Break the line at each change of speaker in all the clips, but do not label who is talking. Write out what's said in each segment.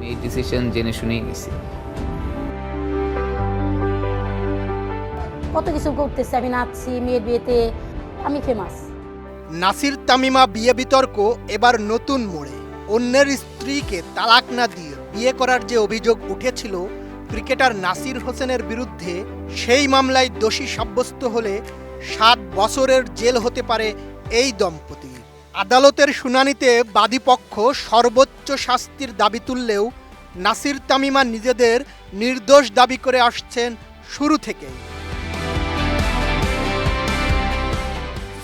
এই ডিসিশন জেনে শুনেই নিছি।
কত কিছু করতেছে, আমি নাচছি, মেয়ের বিয়েতে আমি ফেমাস।
নাসির তামিমা বিয়ে বিতর্ক এবার নতুন মোড়ে। অন্যের স্ত্রীকে তালাক না দিয়ে বিয়ে করার যে অভিযোগ উঠেছিল ক্রিকেটার নাসির হোসেনের বিরুদ্ধে, সেই মামলায় দোষী সাব্যস্ত হলে 7 বছরের জেল হতে পারে এই দম্পতি। আদালতের শুনানিতে বাদীপক্ষ সর্বোচ্চ শাস্তির দাবি তুললেও নাসির তামিমা নিজেদের নির্দোষ দাবি করে আসছেন শুরু থেকেই।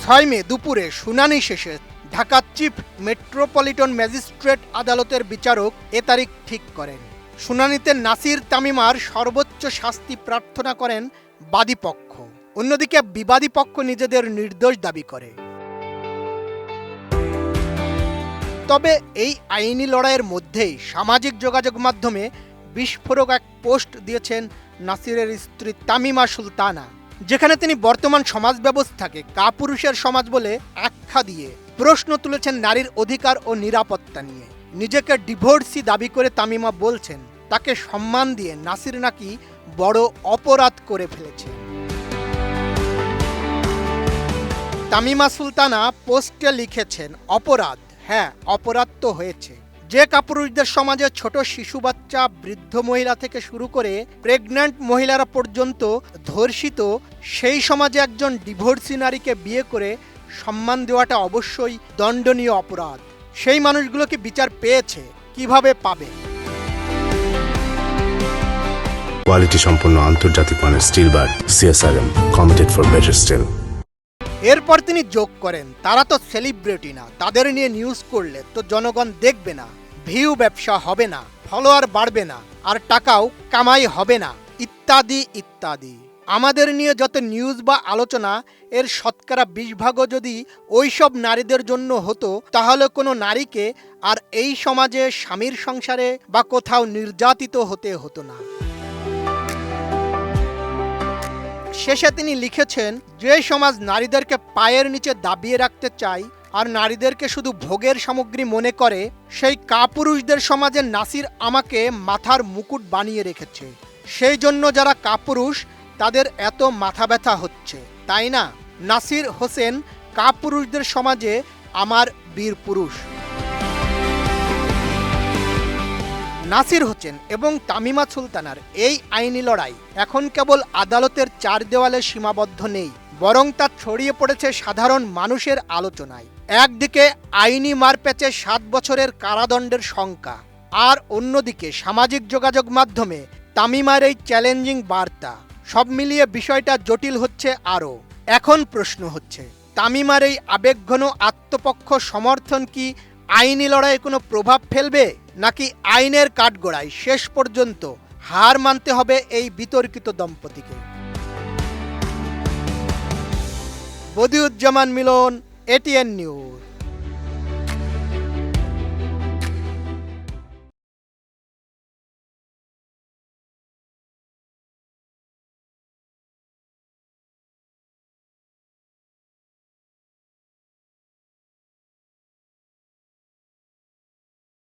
6 মে দুপুরে শুনানি শেষে ঢাকা চিফ মেট্রোপলিটন ম্যাজিস্ট্রেট আদালতের বিচারক এ তারিখ ঠিক করেন। শুনানিতে নাসির তামিমার সর্বোচ্চ শাস্তি প্রার্থনা করেন বাদীপক্ষ, অন্যদিকে বিবাদী পক্ষ নিজেদের নির্দোষ দাবি করে। তবে এই আইনি লড়াইয়ের মধ্যেই সামাজিক যোগাযোগ মাধ্যমে বিস্ফোরক এক পোস্ট দিয়েছেন নাসিরের স্ত্রী তামিমা সুলতানা, যেখানে তিনি বর্তমান সমাজ ব্যবস্থাকে কাপুরুষের সমাজ বলে আখ্যা দিয়ে প্রশ্ন তুলেছেন নারীর অধিকার ও নিরাপত্তা নিয়ে। নিজেকে ডিভোর্সি দাবি করে তামিমা বলছেন তাকে সম্মান দিয়ে নাসির নাকি বড় অপরাধ করে ফেলেছে। তামিমা সুলতানা পোস্টে লিখেছেন, অপরাধ, হ্যাঁ অপরাধ তো হয়েছে। যে কাপুরুষদের সমাজে ছোট শিশু বাচ্চা, বৃদ্ধ মহিলা থেকে শুরু করে প্রেগন্যান্ট মহিলারা পর্যন্ত ধর্ষিত, সেই সমাজে একজন ডিভোর্সি নারীকে বিয়ে করে সম্মান দেওয়াটা অবশ্যই দণ্ডনীয় অপরাধ। সেই মানুষগুলোকে বিচার পেয়েছে, কিভাবে পাবে?
কোয়ালিটি সম্পন্ন আন্তর্জাতিক মানের still bar CSRM, committed for better still.
এরপর তিনি যোগ করেন, তারা তো সেলিব্রিটি না, তাদের নিয়ে নিউজ করলে তো জনগণ দেখবে না, ভিউ ব্যবসা হবে না, ফলোয়ার বাড়বে না, আর টাকাও কামাই হবে না, ইত্যাদি ইত্যাদি। আমাদের নিয়ে যত নিউজ বা আলোচনা এর শতকরা 20 ভাগও যদি ওইসব নারীদের জন্য হতো, তাহলে কোনো নারীকে আর এই সমাজে স্বামীর সংসারে বা কোথাও নির্যাতিত হতে হতো না। শেষে তিনি লিখেছেন, যে সমাজ নারীদেরকে পায়ের নিচে দাবিয়ে রাখতে চায় আর নারীদেরকে শুধু ভোগের সামগ্রী মনে করে, সেই কাপুরুষদের সমাজে নাসির আমাকে মাথার মুকুট বানিয়ে রেখেছে। সেই জন্য যারা কাপুরুষ তাদের এত মাথা ব্যথা হচ্ছে, তাই না? নাসির হোসেন কাপুরুষদের সমাজে আমার বীর পুরুষ। নাসির হোসেন এবং তামিমা সুলতানার এই আইনি লড়াই এখন কেবল আদালতের 4 দেওয়ালে সীমাবদ্ধ নেই, বরং তা ছড়িয়ে পড়েছে সাধারণ মানুষের আলোচনায়। একদিকে আইনি মারপ্যাচে 7 বছরের কারাদণ্ডের শঙ্কা, আর অন্যদিকে সামাজিক যোগাযোগ মাধ্যমে তামিমার এই চ্যালেঞ্জিং বার্তা। সব মিলিয়ে বিষয়টা জটিল হচ্ছে আরও। এখন প্রশ্ন হচ্ছে, তামিমার এই আবেগঘন আত্মপক্ষ সমর্থন কি আইনি লড়াইয়ে কোনো প্রভাব ফেলবে, নাকি আইনের কাঠগড়ায় শেষ পর্যন্ত হার মানতে হবে এই বিতর্কিত দম্পতিকে? বদিউজ্জামান মিলন, এটিএন নিউজ।